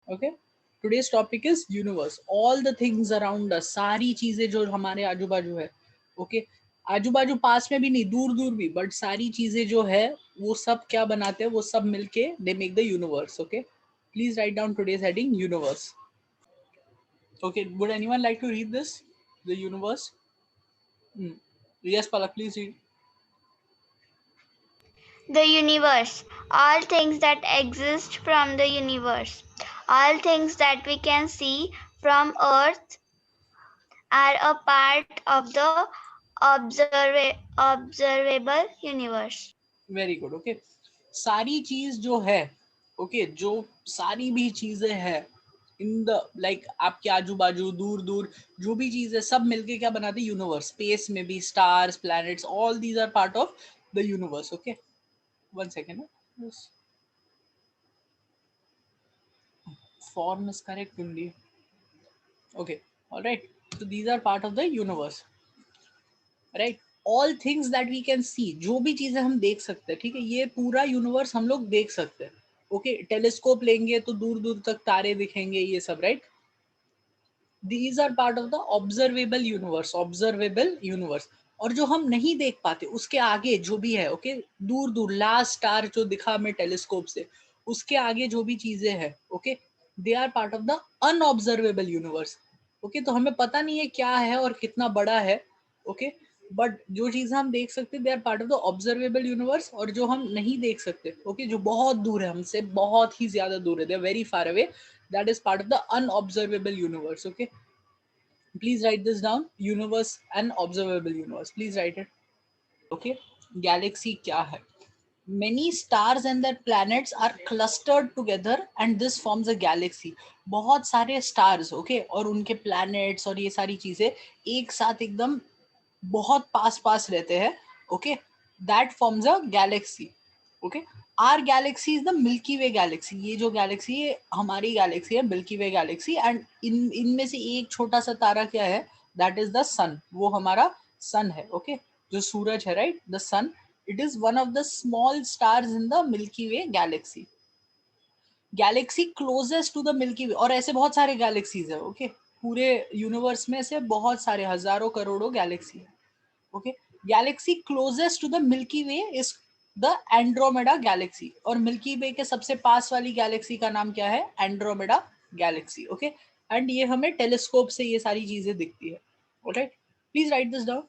Okay, today's topic is universe, all the things around us, सारी चीजें जो हमारे आजू बाजू है। ओके, आजू बाजू पास में भी नहीं, दूर दूर भी, बट सारी चीजें जो है वो सब क्या बनाते हैं, वो सब मिलके they make the universe. Okay, please write down today's heading universe. Okay, would anyone like to read this, the universe? Yes, Palak, please read. The universe. All things that exist from the universe. All things that we can see from Earth are a part of the observable universe. Very good. Okay, सारी चीज जो है, okay जो सारी भी चीजें हैं in the like आपके आजू बाजू दूर दूर जो भी चीज है, सब मिलके क्या बनाते हैं यूनिवर्स। स्पेस में भी stars, planets, all these are part of the universe. Okay, one second, form is correct only. Okay, all right, so these are part of the universe, right? All things that we can see, जो भी चीजें हम देख सकते हैं, ठीक है, ये पूरा यूनिवर्स हम लोग देख सकते हैं। ओके, टेलीस्कोप लेंगे तो दूर दूर तक तारे दिखेंगे, ये सब, right? These are part of the observable universe, observable universe. और जो हम नहीं देख पाते उसके आगे जो भी है, ओके, दूर दूर लास्ट स्टार जो दिखा हमें टेलीस्कोप से, उसके आगे जो भी चीजें हैं, okay, they are part of the unobservable universe. Okay, तो हमें पता नहीं है क्या है और कितना बड़ा है। ओके, बट जो चीजें हम देख सकते, they are part of the observable universe. और जो हम नहीं देख सकते, ओके, जो बहुत दूर है हमसे, बहुत ही ज्यादा दूर है, they are very far away, that is part of the unobservable universe. Okay, please write this down, universe and observable universe, please write it. Okay, galaxy क्या है? Many stars and their planets are clustered together and this forms a galaxy. बहुत सारे stars, okay, और उनके planets और ये सारी चीजें एक साथ एकदम बहुत पास पास रहते हैं। Okay, that forms a galaxy. Okay, our galaxy is the Milky Way galaxy. ये जो गैलेक्सी है हमारी गैलेक्सी है, मिल्की वे गैलेक्सी। एंड इनमें से एक छोटा सा तारा क्या है? दैट इज द सन, वो हमारा सन है। ओके, जो सूरज है, right, the sun, it is one of the small stars in the Milky Way galaxy. Galaxy closest to the Milky Way, और ऐसे बहुत सारे गैलेक्सीज है। ओके, पूरे यूनिवर्स में से बहुत सारे हजारों करोड़ों गैलेक्सी है। Okay, galaxy closest to the Milky Way is the Andromeda galaxy. और मिल्की वे के सबसे पास वाली गैलेक्सी का नाम क्या है? Andromeda Galaxy. ओके, एंड ये हमें टेलीस्कोप से ये सारी चीजें दिखती है। Alright, please write this down,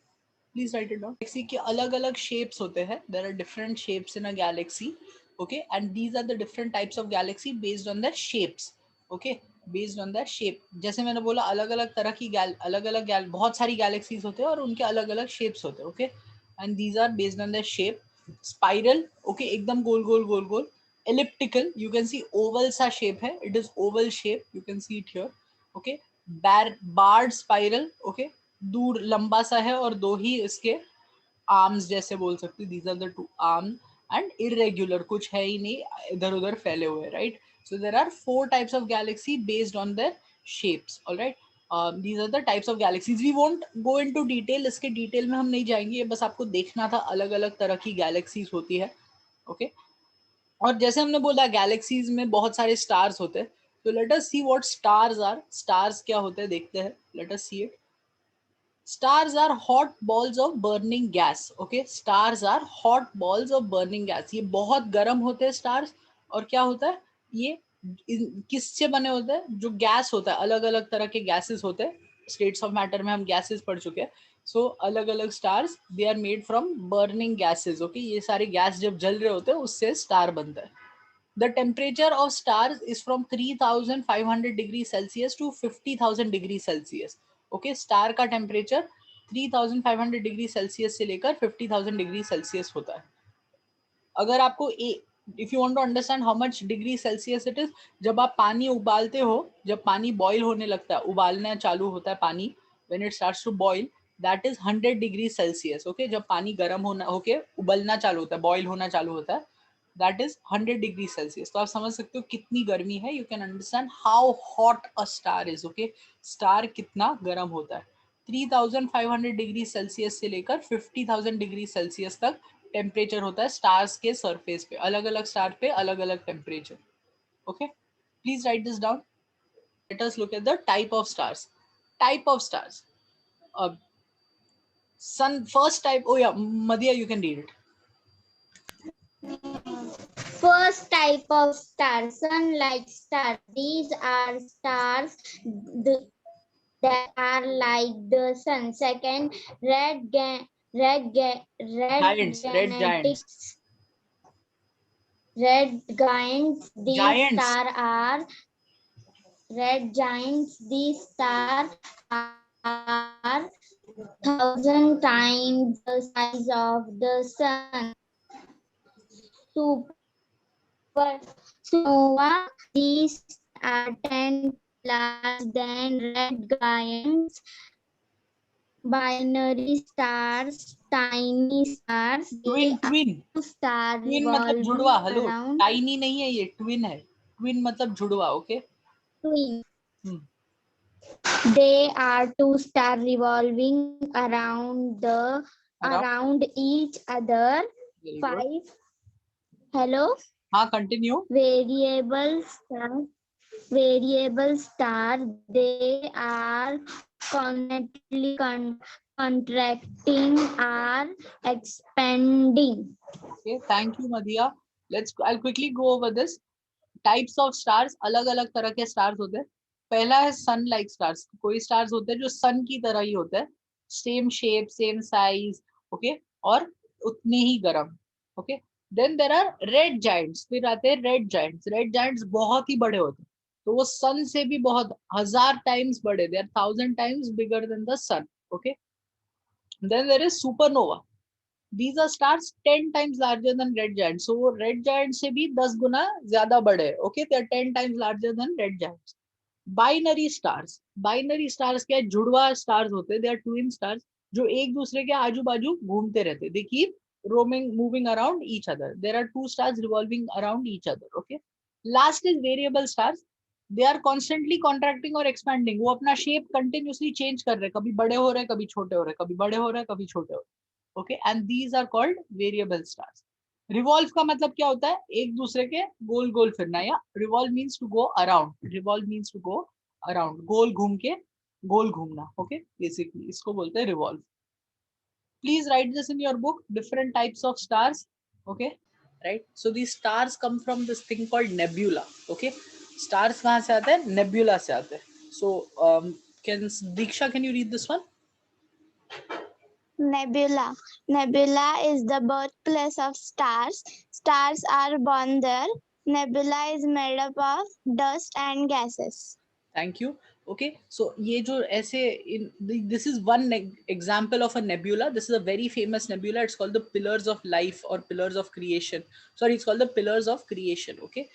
please write it down. Galaxy के अलग अलग शेप्स होते हैं, there are different shapes in a galaxy. Okay, and these are the different types of galaxy based on the shapes. Okay, based on the shape, जैसे मैंने बोला अलग अलग तरह की अलग अलग बहुत सारी गैलेक्सीज होते हैं और उनके अलग अलग शेप्स होते हैं। Okay, and these are based on the shape. Spiral, okay, एकदम गोल गोल गोल गोल। Elliptical, you can see oval सा शेप है, it is oval shape, you can see it here. Okay, barred spiral, okay, दूर लंबा सा है और दो ही इसके आर्म्स जैसे बोल सकते, these are the two arm. And irregular, कुछ है ही नहीं, इधर उधर फैले हुए, right? So there are 4 types of galaxy based on their shapes. All right, these are the types of galaxies. We won't go into detail, इसके detail में हम नहीं जाएंगे, ये बस आपको देखना था अलग अलग तरह की गैलेक्सीज होती है। ओके, और जैसे हमने बोला गैलेक्सीज में बहुत सारे स्टार्स होते हैं, तो let us see what stars are. Stars क्या होते हैं देखते हैं, let us see it. Stars are hot balls of burning gas. Okay, stars are hot balls of burning gas. ये बहुत गर्म होते हैं stars। और क्या होता है ये, किससे बने होते हैं? जो गैस होता है, अलग अलग तरह के गैसेस होते हैं। स्टेट्स ऑफ मैटर में हम गैसेस पढ़ चुके हैं। सो अलग अलग stars, they are made from burning gases. Okay, ये सारे गैस जब जल रहे होते हैं उससे स्टार बनता है। The temperature of stars is from 3500 degrees Celsius to 50,000 degrees Celsius. Okay, star का टेम्परेचर 3500 डिग्री सेल्सियस से लेकर 50,000 डिग्री सेल्सियस होता है। अगर आपको if you want to understand how much degree Celsius it is, जब आप पानी उबालते हो, जब पानी बॉईल होने लगता है, उबालना चालू होता है पानी, when it starts to boil, that is 100 degree Celsius. Okay, जब पानी गर्म होना होके उबलना चालू होता है, बॉईल होना चालू होता है, दैट इज 100 डिग्री सेल्सियस। तो आप समझ सकते हो कितनी गर्मी है। You can understand how hot a star is. Okay, star कितना गर्म होता है। 3500 डिग्री सेल्सियस से लेकर 50,000 डिग्री सेल्सियस तक टेम्परेचर होता है स्टार्स के सरफेस पे। अलग अलग स्टार पे अलग अलग temperature. Okay, Please write this down. Let us look at the type of stars. Type of stars. Sun, first type. Oh yeah, Madhya, you can read it. First type of star, sun-like star. These are stars that are like the sun. Second, red Giants. Red giants. red giants. These Giants. stars are red giants. These stars are 1,000 times the size of the sun. Supernova. These are 10 larger than red giants. Binary stars, tiny stars. Twin. Star Twin मतलब जुड़वा. Hello, around. Tiny नहीं है ये, twin है. Twin मतलब जुड़वा. Okay. Twin. They are two stars revolving around each other. Five. Hello. हाँ, continue. Variable star. They are constantly contracting or expanding. Okay, thank you, Madhya. I'll quickly go over this. Types of stars. अलग अलग तरह के stars होते हैं. पहला है sun like stars. कोई स्टार्स होते हैं जो सन की तरह ही होते हैं, same shape, same size, okay, और उतने ही गर्म. Okay. Then there are red giants. फिर आते हैं रेड जायंट्स. रेड जायंट्स बहुत ही बड़े होते हैं, तो वो सन से भी बहुत 1000 टाइम्स बड़े. They are 1000 times bigger than the sun. Okay. Then there is supernova. These are stars 10 times larger than red giants. So red giants से भी 10 गुना ज्यादा बड़े. Okay, they are 10 times larger than red giants. Binary stars. Binary stars क्या है? जुड़वा stars होते हैं. They are twin stars जो एक दूसरे के आजू बाजू घूमते रहते हैं. They keep moving around each other. There are two stars revolving around each other. Okay. Last is variable stars. They are constantly contracting or expanding. वो अपना shape continuously change कर रहे हैं. कभी बड़े हो रहे हैं, कभी छोटे हो रहे हैं, कभी बड़े हो रहे हैं, कभी छोटे हो रहे हैं. Okay, and these are called variable stars. Revolve का मतलब क्या होता है? एक दूसरे के गोल गोल फिरना. या revolve means to go around. Revolve means to go around. गोल घूम के गोल घूमना. Okay, basically इसको बोलते हैं revolve. Please write this in your book. Different types of stars. Okay, right? So these stars come from this thing called nebula. Okay, stars कहाँ से आते हैं? Nebula से आते हैं. So Diksha, can you read this one? Nebula. Nebula is the birthplace of stars. Stars are born there. Nebula is made up of dust and gases. Thank you. Okay, so ये जो ऐसे this is one example of a nebula. This is a very famous nebula. It's called the Pillars of Life or Pillars of Creation. Sorry, it's called the Pillars of Creation. Okay,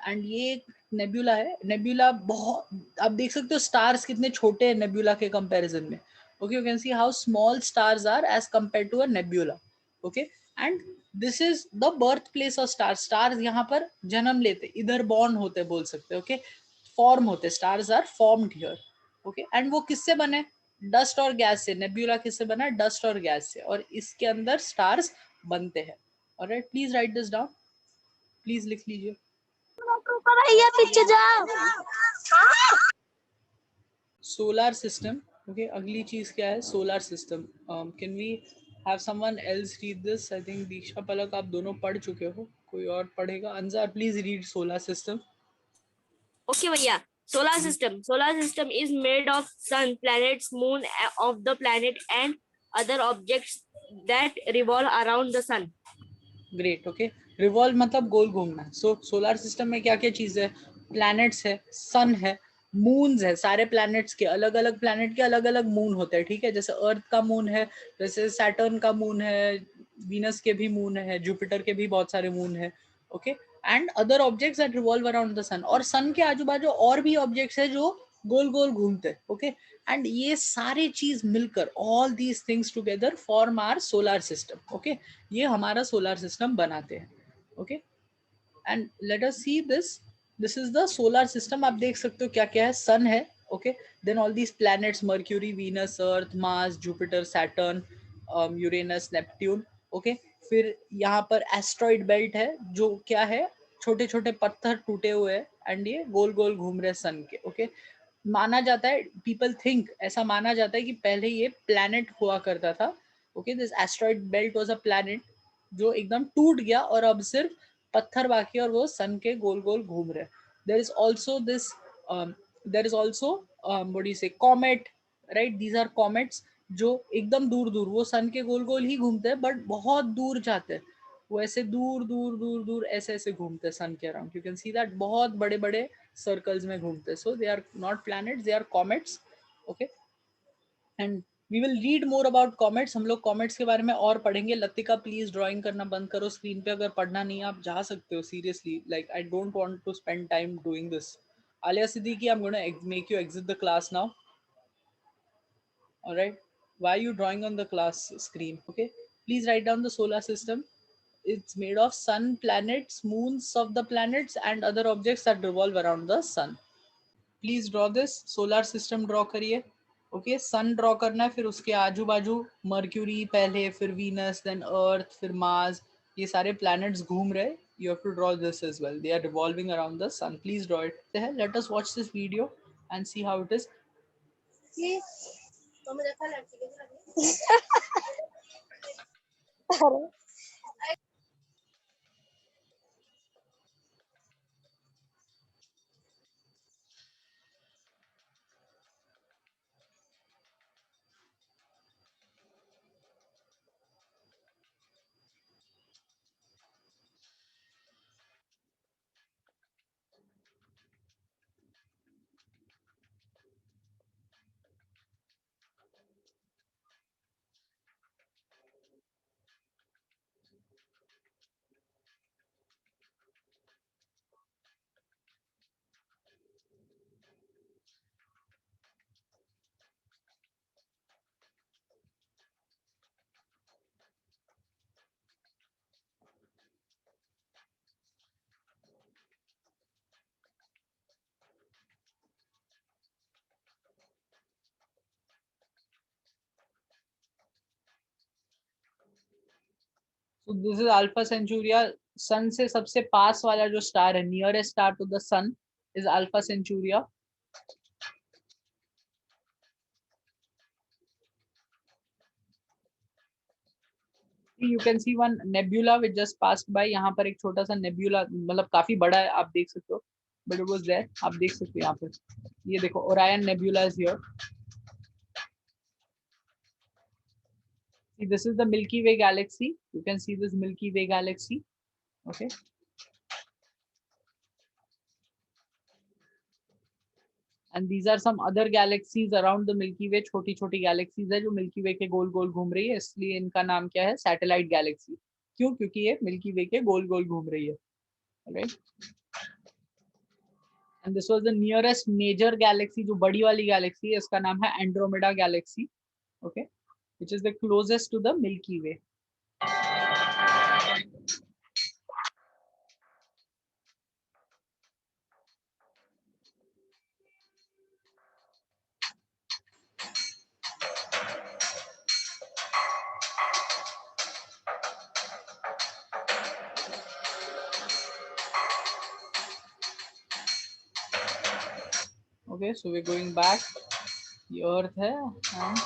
and ये nebula है. Nebula बहुत, आप देख सकते हो stars कितने छोटे हैं nebula के comparison में. Okay, you can see how small stars are as compared to a nebula. Okay, and this is the birthplace of stars. Stars यहाँ पर जन्म लेते, इधर born होते बोल सकते. Okay, form होते. Stars are formed here. Okay, and वो किससे बने? Dust और गैस से. Nebula किससे बना? Dust और गैस से. और इसके अंदर stars बनते हैं. Alright, please write this down. Please लिख लीजिए. पीछे जाओ. Solar system. Okay, अगली चीज क्या है? Solar system. Can we have someone else read this? I think दीक्षा पलक आप दोनों पढ़ चुके हो. कोई और पढ़ेगा? Anjar, please read solar system. Okay, भैया. Solar system. Solar system is made of sun, planets, moon, of the planet and other objects that revolve around the sun. Great. Okay. Revolve मतलब गोल घूमना. So solar system में क्या क्या चीज है? Planets है, sun है, मून्स है. सारे प्लैनेट्स के अलग अलग प्लैनेट के अलग अलग मून होते हैं. ठीक है, जैसे अर्थ का मून है, जैसे सैटर्न का मून है, वीनस के भी मून है, जुपिटर के भी बहुत सारे मून है. Okay, and other objects that revolve around the sun. और सन के आजू बाजू और भी ऑब्जेक्ट्स है जो गोल गोल घूमते हैं. ओके, एंड ये सारे चीज मिलकर, all these things together form our solar system. Okay, ये हमारा सोलर सिस्टम बनाते हैं. Okay, and let us see this. This is the solar system. आप देख सकते हो क्या क्या है. सन है. Okay, then all these planets, Mercury, Venus, earth, Mars, Jupiter, Saturn, Uranus, Neptune. Okay, फिर यहाँ पर एस्ट्रॉइड बेल्ट है जो क्या है? छोटे छोटे पत्थर टूटे हुए हैं एंड ये गोल गोल घूम रहे सन के। ओके, माना जाता है, पीपल थिंक, ऐसा माना जाता है कि पहले ये प्लैनेट हुआ करता था। Okay, this asteroid belt was a planet जो एकदम टूट गया और अब सिर्फ पत्थर बाकी है और वो सन के गोल गोल घूम रहे हैं। There is also this, there is also what do you say, comet, right? These are comets जो एकदम दूर दूर, वो सन के गोल गोल ही घूमते हैं बट बहुत दूर जाते हैं। वो ऐसे दूर दूर दूर दूर ऐसे ऐसे घूमते हैं सन के around. You can see that, बहुत बड़े बड़े सर्कल्स में घूमते हैं। So they are not planets, they are comets. Okay, and we will read more about comets. हम लोग कॉमेट्स के बारे में और पढ़ेंगे। लतिका प्लीज ड्राइंग करना बंद करो स्क्रीन पे। अगर पढ़ना नहीं है आप जा सकते हो, seriously, like I don't want to spend time doing this. Aliya Siddiqui, I am gonna make you exit the class now. All right, why are you drawing on the class screen? Okay, please write down the solar system. It's made of sun, planets, moons of the planets and other objects that revolve around the sun. Please draw this solar system draw करिए। Okay, सन draw करना है, फिर उसके आजू बाजू mercury पहले, फिर Venus, then अर्थ, फिर मार्स, ये सारे प्लैनेट्स घूम रहे। You have to draw this as well, they are revolving around the sun. Please draw it. Let us watch this video and see how it is. So this is Alpha Centuria. Sun से सबसे पास वाला जो star है, nearest star to the sun, is Alpha Centauri. You can see one nebula which just passed by. यहाँ पर एक छोटा सा नेब्यूला, मतलब काफी बड़ा है, आप देख सकते हो, बट इट वाज देयर। आप देख सकते हो यहाँ पर, ये देखो, Orion nebula is here. This is the Milky Way galaxy. You can see this Milky Way galaxy. Okay. And these are some other galaxies around the Milky Way. छोटी छोटी galaxies है जो Milky Way के गोल गोल घूम रही है, इसलिए इनका नाम क्या है, सैटेलाइट गैलेक्सी। क्यों? क्योंकि ये मिल्की वे के गोल गोल घूम रही है। Right? And this was the nearest major galaxy, जो बड़ी वाली गैलेक्सी है, इसका नाम है Andromeda Galaxy. Okay, which is the closest to the Milky Way. Okay, so we're going back. ये अर्थ है and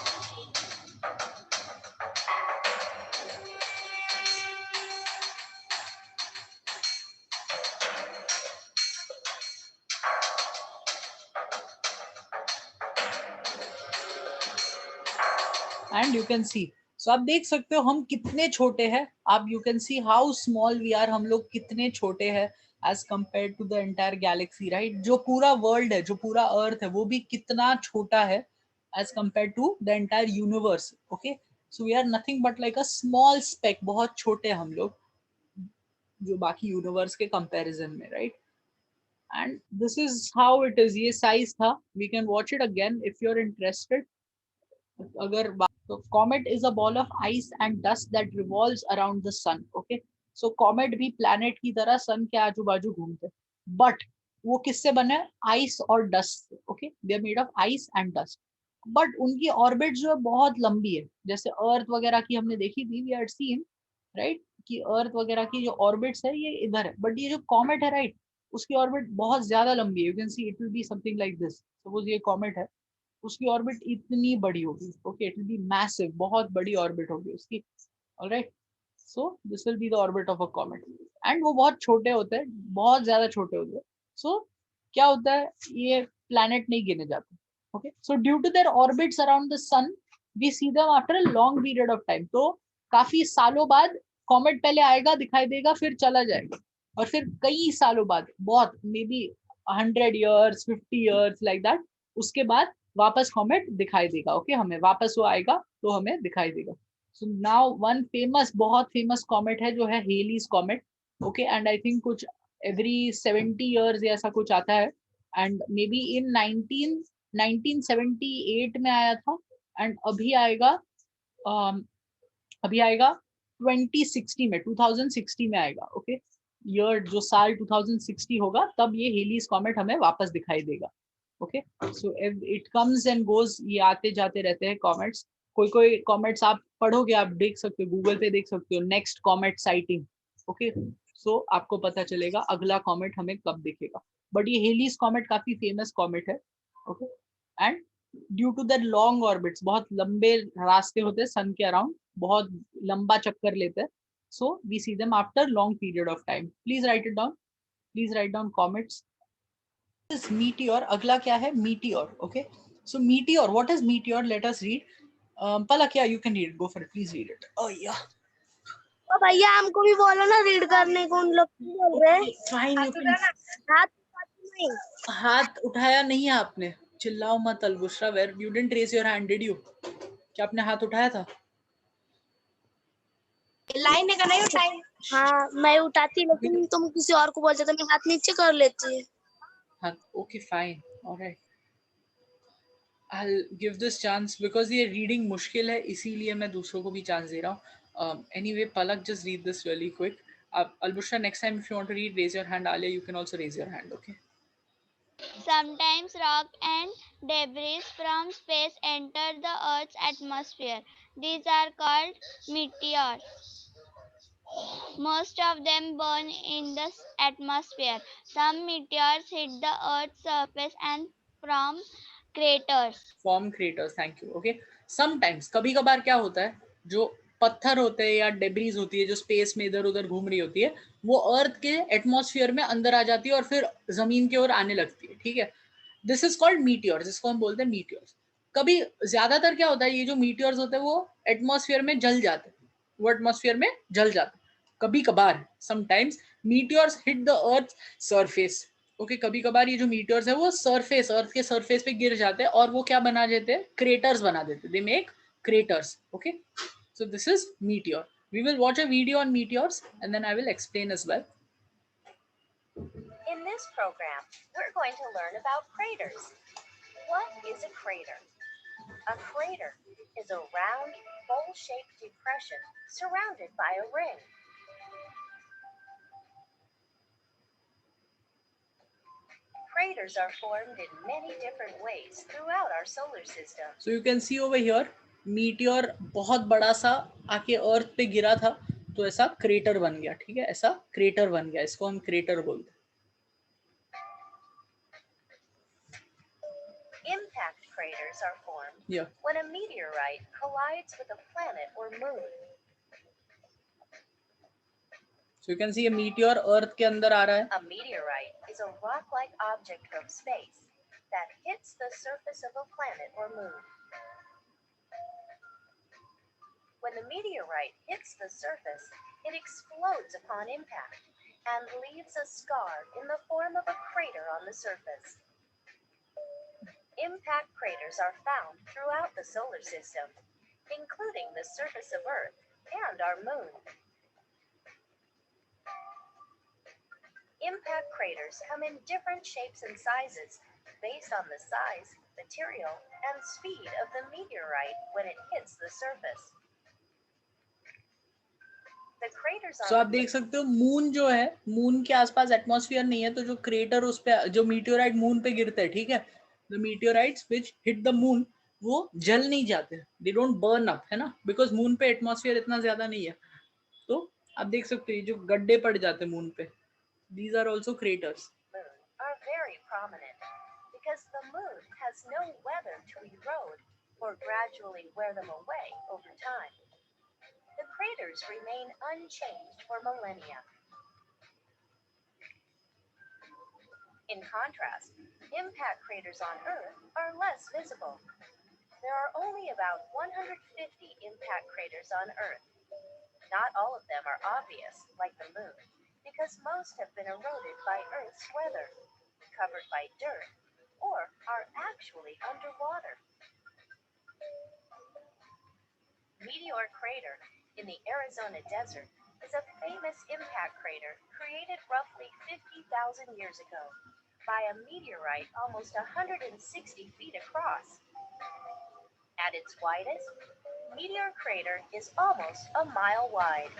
and you can see, so आप देख सकते हो हम कितने छोटे हैं। आप you can see how small we are, हम लोग कितने छोटे हैं as compare to the entire galaxy, right? जो पूरा वर्ल्ड है, जो पूरा अर्थ है, वो भी कितना छोटा है as compare to the entire universe. Okay, so we are nothing but like a small speck, बहुत छोटे हम लोग जो बाकी यूनिवर्स के कंपैरिजन में, right? And this is how it is. ये साइज था, we can watch it again if you are interested. अगर तो comet is a ball of ice and dust that revolves around the sun. Okay, so comet भी planet की तरह सन के आजू बाजू घूमते, बट वो किससे बने? आइस और dust. Okay, they are made of ice and dust, but उनकी ऑर्बिट जो है बहुत लंबी है। जैसे अर्थ वगैरह की हमने देखी थी, वी हैड सीन, राइट, कि अर्थ वगैरह की जो ऑर्बिट्स है ये इधर है, बट ये जो कॉमेट है राइट, उसकी ऑर्बिट बहुत ज्यादा लंबी है. You can see it will be something like this. Suppose ये कॉमेट है, उसकी ऑर्बिट इतनी बड़ी होगी. Okay, it will be massive, बहुत बड़ी ऑर्बिट होगी उसकी. Alright, so this will be the orbit of a comet. And वो बहुत छोटे होते हैं, बहुत ज्यादा छोटे होते हैं. सो क्या होता है, ये प्लैनेट नहीं गिने जाते. Okay, so due to their orbits around the sun we see them after a long period of time. तो काफी सालों बाद कॉमेट पहले आएगा, दिखाई देगा, फिर चला जाएगा, और फिर कई सालों बाद, बहुत may be 100 years 50 years like that, उसके बाद वापस कॉमेट दिखाई देगा. ओके, हमें वापस वो आएगा तो हमें दिखाई देगा. सो नाउ वन फेमस, बहुत फेमस कॉमेट है जो है Halley's comet. Okay, and I think कुछ एवरी 70 years या ऐसा कुछ आता है. एंड मे बी इन 1978 में आया था. एंड अभी आएगा 2060 में, 2060 में आएगा. ओके, ईयर जो साल 2060 होगा तब ये हेलीज कॉमेट हमें वापस दिखाई देगा. Okay, so it comes and goes, ये आते जाते रहते हैं कॉमेट्स. कोई कोई कॉमेट्स आप पढ़ोगे, आप देख सकते हो, गूगल पे देख सकते हो, नेक्स्ट कॉमेट साइटिंग. ओके, सो आपको पता चलेगा अगला कॉमेट हमें कब दिखेगा. बट ये हेलीज कॉमेट काफी फेमस कॉमेट है. Okay, and due to that long orbits, बहुत लंबे रास्ते होते हैं सन के अराउंड, बहुत लंबा चक्कर लेते हैं. So we see them after long period of time. Please write it down, please write down comets. Meteor, अगला क्या है, meteor. Okay, so meteor, what is meteor, let us read. Palak, yeah, you can read it. Go for it. Please read it. Oh yeah. तो भैया हमको भी बोलो ना read करने को, उन लोग बोल रहे हैं. Fine, you can. हाथ उठाया नहीं है आपने, चिल्लाओ मत Albushra. Where you didn't raise your hand, did you? क्या आपने हाथ उठाया था? लाइन का नहीं उठाई. हाँ मैं उठाती, लेकिन तुम किसी और को बोलते तो मैं हाथ नीचे कर लेती. हाँ, okay, fine, alright. I'll give this chance because ये reading मुश्किल है, इसीलिए मैं दूसरों को भी chance दे रहा हूँ. Anyway, Palak, just read this really quick. Albushra, next time if you want to read, raise your hand. Alia, you can also raise your hand. Okay. Sometimes rock and debris from space enter the Earth's atmosphere. These are called meteors. Most of them burn in the atmosphere. Some meteors hit the Earth's surface and form craters. Form craters, thank you. Okay. Sometimes, कभी कभार क्या होता है, जो पत्थर होते हैं या डेब्रीज होती है जो स्पेस में इधर उधर घूम रही होती है, वो अर्थ के एटमॉस्फेयर में अंदर आ जाती है और फिर जमीन की ओर आने लगती है. ठीक है, दिस इज कॉल्ड मीटियोर्स, जिसको हम बोलते हैं मीटियोर्स. कभी ज्यादातर क्या होता है, ये जो मीटियोर्स होते हैं वो एटमॉस्फेयर में जल जाते हैं, वो एटमॉस्फेयर में जल जाते हैं. कभी कभार, sometimes meteors hit the earth surface. Okay, कभी कभार ये जो मीटियोर्स है वो सरफेस, अर्थ के सरफेस पे गिर जाते हैं और वो क्या बना देते हैं, क्रेटर्स बना देते हैं. They make craters. Okay, so this is meteor. We will watch a video on meteors and then I will explain as well. In this program, we're going to learn about craters. What is a crater? A crater is a round, bowl-shaped depression surrounded by a ring. Craters are formed in many different ways throughout our solar system. So you can see over here, meteor बहुत बड़ा सा आके अर्थ पे गिरा था, तो ऐसा crater बन गया. ठीक है, ऐसा क्रेटर बन गया, इसको हम क्रेटर बोलते हैं. Impact craters are formed when a meteorite collides with a planet or moon. So you can see a meteor अर्थ के अंदर आ रहा है. A meteorite is a rock-like object from space that hits the surface of a planet or moon. When the meteorite hits the surface, it explodes upon impact and leaves a scar in the form of a crater on the surface. Impact craters are found throughout the solar system, including the surface of Earth and our moon. Impact craters come in different shapes and sizes based on the size, material, and speed of the meteorite when it hits the surface. The craters So आप देख सकते हो, moon जो है, moon के आसपास atmosphere नहीं है, तो जो क्रेटर उस पे, जो मीटियोराइट मून पे गिरते हैं, ठीक है, the meteorites which hit the moon, वो जल नहीं जाते, they don't burn up, है ना, because मून पे एटमॉस्फेयर इतना ज्यादा नहीं है. तो आप देख सकते हो जो गड्ढे पड़ जाते हैं मून पे, these are also craters. Moon are very prominent because the moon has no weather to erode or gradually wear them away over time. The craters remain unchanged for millennia. In contrast, impact craters on Earth are less visible. There are only about 150 impact craters on Earth. Not all of them are obvious, like the moon, because most have been eroded by Earth's weather, covered by dirt, or are actually underwater. Meteor Crater in the Arizona desert is a famous impact crater created roughly 50,000 years ago by a meteorite almost 160 feet across. At its widest, Meteor Crater is almost a mile wide.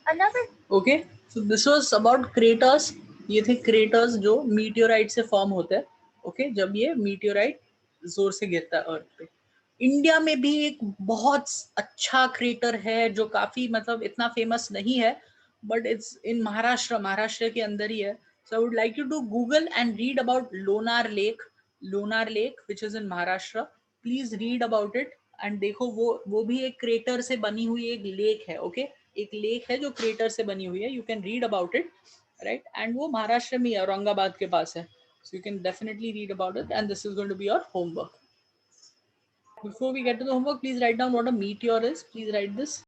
Another Okay, so this was about craters. ये थे craters जो meteorite से form होते हैं. Okay, जब ये meteorite जोर से गिरता है अर्थ पे. इंडिया में भी एक बहुत अच्छा क्रेटर है जो काफी मतलब इतना फेमस नहीं है, बट इट्स इन महाराष्ट्र के अंदर ही है. So I would like you to Google and read about Lonar lake which is in Maharashtra. Please read about it and देखो वो भी एक क्रेटर से बनी हुई एक लेक है. ओके, एक लेक है जो क्रेटर से बनी हुई है. You can read about it, right. And वो महाराष्ट्र में है, औरंगाबाद के पास है. So you can definitely read about it and this is going to be your homework. Before we get to the homework, please write down what a meteor is. Please write this.